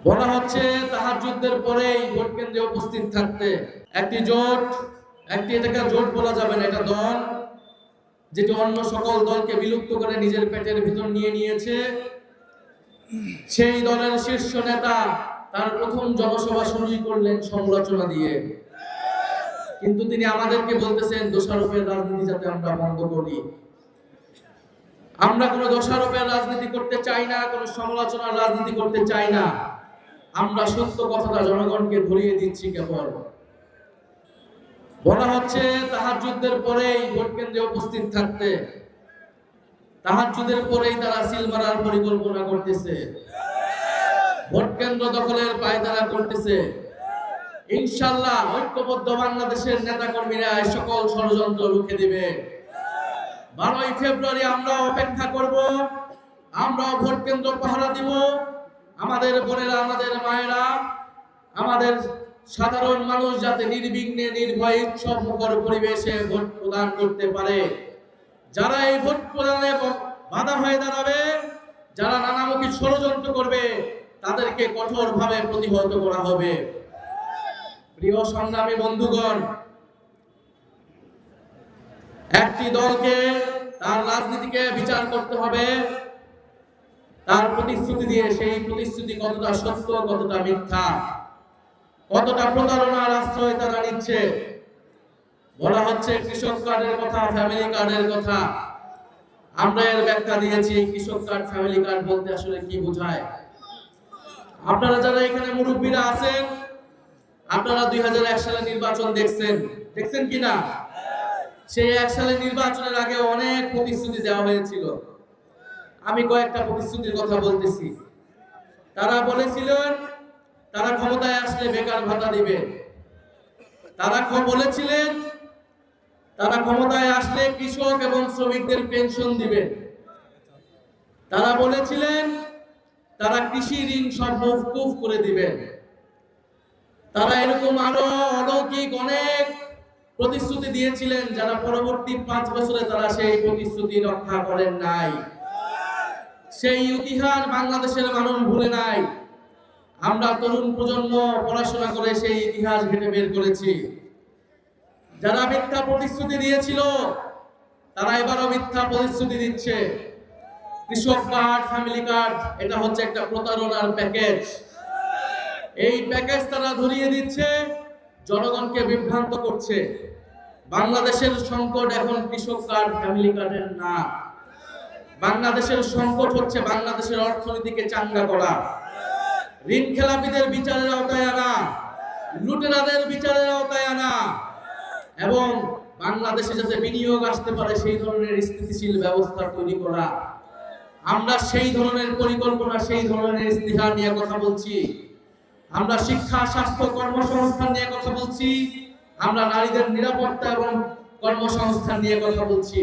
বলা হচ্ছে তাহাজ্জুদের পরেই ভোট কেন্দ্রে উপস্থিত থাকতে। একটি জোট, এটাকে জোট বলা যাবে না, এটা দল, যেটি অন্য সকল দলকে বিলুপ্ত করে নিজের পেটের ভিতর নিয়ে নিয়েছে। সেই দলের শীর্ষ নেতা তার প্রথম জনসভা শুরু করলেন সমালোচনা দিয়ে, কিন্তু তিনি আমাদেরকে বলতেছেন দোষারোপের রাজনীতি যাতে আমরা বন্ধ করি। আমরা কোনো দোষারোপের রাজনীতি করতে চাই না, কোনো সমালোচনার রাজনীতি করতে চাই না। আমরা সত্য কথাটা জনগণকে ধরিয়ে দিচ্ছি। কেবল বলা হচ্ছে তাহাজ্জুদের পরেই ভোট কেন্দ্রে উপস্থিত থাকতে। তাহাজ্জুদের পরেই তারা সিল মারার পরিকল্পনা করতেছে, ভোট কেন্দ্র দখলের পায়তারা করতেছে। ইনশাআল্লাহ ঐক্যবদ্ধ বাংলাদেশের নেতাকর্মীরা এই সকল ষড়যন্ত্র রুখে দিবে। 12ই ফেব্রুয়ারি আমরা অপেক্ষা করব, আমরা ভোট কেন্দ্র পাহারা দিব। আমাদের বোনেরা, আমাদের মায়েরা, আমাদের সাধারণ মানুষ যাতে নির্বিঘ্নে নির্ভয়ে উৎসব মুখর পরিবেশে ভোট প্রদান করতে পারে। যারা এই ভোট প্রদানে বাধা হয়ে দাঁড়াবে, যারা নানামুখী ষড়যন্ত্র করবে, তাদেরকে কঠোরভাবে প্রতিহত করা হবে। প্রিয় সংগ্রামী বন্ধুগণ, একটি দলকে তার রাজনীতিকে বিচার করতে হবে তার প্রতিশ্রুতি দিয়ে। সেই প্রতিশ্রুতি কতটা সত্য, কতটা মিথ্যা, কতটা প্রতারণার আশ্রয় তারা নিচ্ছে। বলা হচ্ছে কৃষক কার্ডের কথা, ফ্যামিলি কার্ডের কথা। আমরা এর ব্যাখ্যা দিয়েছি কৃষক কার্ড, ফ্যামিলি কার্ড বলতে আসলে কি বোঝায়। আপনারা যারা এখানে মুরব্বীরা আছেন, আপনারা 2001 সালে নির্বাচন দেখছেন কিনা? সেই 1 সালে নির্বাচনের আগে অনেক প্রতিশ্রুতি দেওয়া হয়েছিল। আমি কয়েকটা প্রতিশ্রুতির কথা বলতেছি। তারা বলেছিলেন তারা ক্ষমতায় আসলে বেকার ভাতা দিবে। তারা বলেছিলেন তারা ক্ষমতায় আসলে কৃষক এবং শ্রমিকদের পেনশন দিবে। তারা বলেছিলেন তারা কৃষি ঋণ সব মওকুফ করে দিবেন। তারা এরকম আরো অলৌকিক অনেক প্রতিশ্রুতি দিয়েছিলেন, যারা পরবর্তী 5 বছরে তারা সেই প্রতিশ্রুতি রক্ষা করেন নাই। সেই ইতিহাস বাংলাদেশের মানুষ ভুলে নাই। আমরা তরুণ প্রজন্ম পড়াশোনা করে সেই ইতিহাস ঘেটে বের করেছি। যারা মিথ্যা প্রতিশ্রুতি দিয়েছিল তারা এবারও মিথ্যা প্রতিশ্রুতি দিচ্ছে। কৃষক কার্ড, ফ্যামিলি কার্ড, এটা হচ্ছে একটা প্রতারণার প্যাকেজ। এই প্যাকেজ তারা ধরিয়ে দিচ্ছে, জনগণকে বিভ্রান্ত করছে। বাংলাদেশের সংকট এখন কৃষক কার্ড, ফ্যামিলি কার্ডের না। বাংলাদেশের সংকট হচ্ছে বাংলাদেশের অর্থনীতিকে চাঙ্গা করা, ঋণ খেলাপিদের বিচারের আওতায় আনা, লুটেরাদের বিচারের আওতায় আনা, এবং বাংলাদেশে যাতে বিনিয়োগ আসতে পারে সেই ধরনের স্থিতিশীল ব্যবস্থা তৈরি করা। আমরা সেই ধরনের পরিকল্পনা, সেই ধরনের ইস্তিহার নিয়ে কথা বলছি। আমরা শিক্ষা, স্বাস্থ্য, কর্মসংস্থান নিয়ে কথা বলছি। আমরা নারীদের নিরাপত্তা এবং কর্মসংস্থান নিয়ে কথা বলছি।